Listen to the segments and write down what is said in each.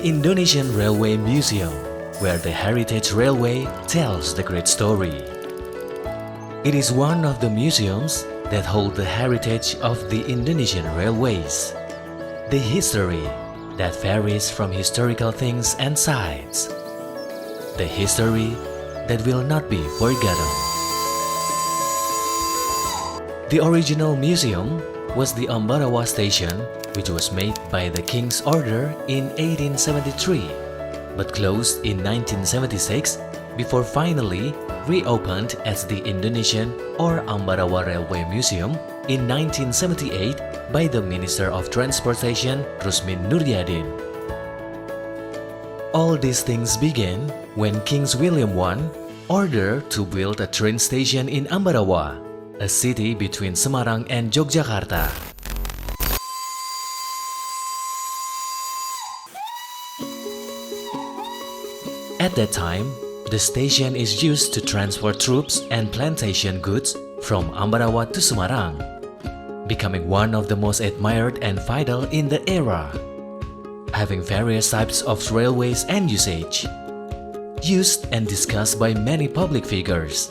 the Indonesian Railway Museum, where the Heritage Railway tells the great story. It is one of the museums that hold the heritage of the Indonesian railways, the history that varies from historical things and sites, the history that will not be forgotten. The original museum was the Ambarawa station, which was made by the King's order in 1873, but closed in 1976 before finally reopened as the Indonesian or Ambarawa Railway Museum in 1978 by the Minister of Transportation Rusmin Nuryadin. All these things began when King William I ordered to build a train station in Ambarawa, a city between Semarang and Yogyakarta. At that time, the station is used to transport troops and plantation goods from Ambarawa to Semarang, becoming one of the most admired and vital in the era, having various types of railways and usage, used and discussed by many public figures,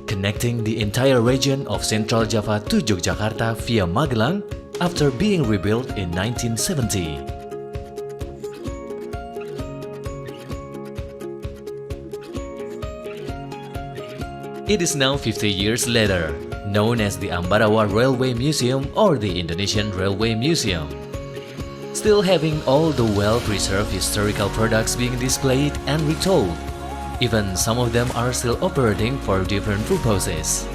connecting the entire region of Central Java to Yogyakarta via Magelang after being rebuilt in 1970. It is now 50 years later, known as the Ambarawa Railway Museum or the Indonesian Railway Museum, still having all the well-preserved historical products being displayed and retold. Even some of them are still operating for different purposes.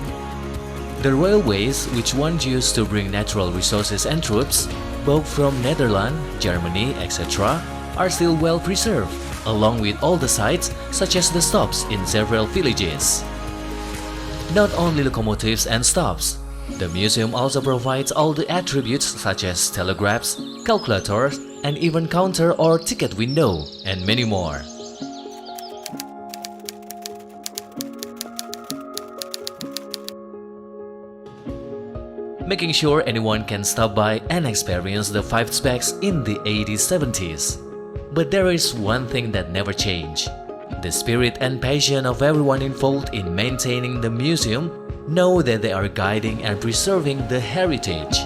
The railways, which once used to bring natural resources and troops, both from Netherlands, Germany, etc., are still well preserved, along with all the sites such as the stops in several villages. Not only locomotives and stops, the museum also provides all the attributes such as telegraphs, calculators, and even counter or ticket window, and many more. Making sure anyone can stop by and experience the five specs in the 80s-70s. But there is one thing that never changed. The spirit and passion of everyone involved in maintaining the museum know that they are guiding and preserving the heritage.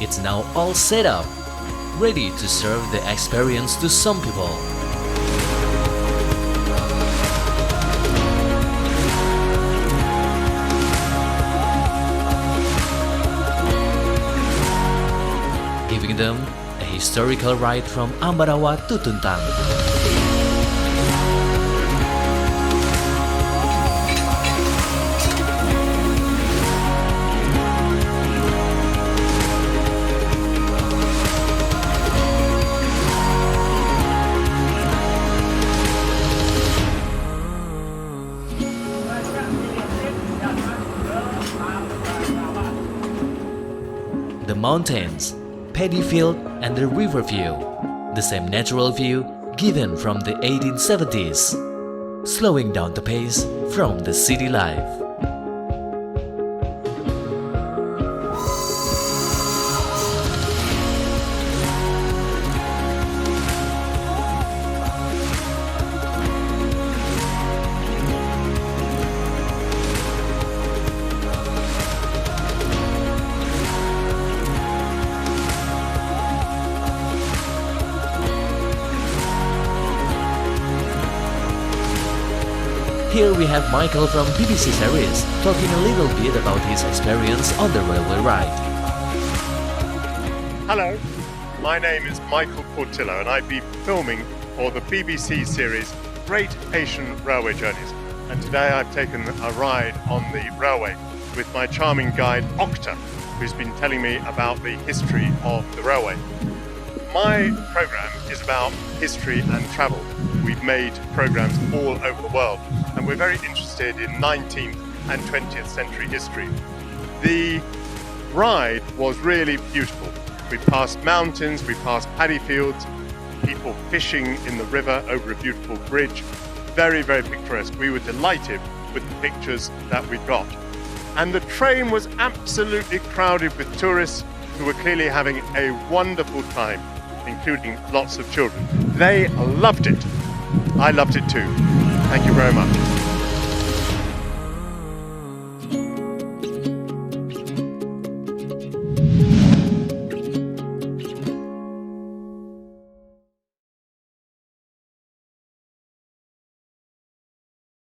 It's now all set up, ready to serve the experience to some people. Giving them a historical ride from Ambarawa to Tuntang. The mountains, paddy field, and the river view, the same natural view given from the 1870s, slowing down the pace from the city life. Here we have Michael from BBC Series talking a little bit about his experience on the railway ride. Hello, my name is Michael Portillo and I've been filming for the BBC series Great Asian Railway Journeys. And today I've taken a ride on the railway with my charming guide Okta, who's been telling me about the history of the railway. My program is about history and travel. We've made programs all over the world and we're very interested in 19th and 20th century history. The ride was really beautiful. We passed mountains, we passed paddy fields, people fishing in the river over a beautiful bridge. Very, very picturesque. We were delighted with the pictures that we got. And the train was absolutely crowded with tourists who were clearly having a wonderful time, including lots of children. They loved it. I loved it too. Thank you very much.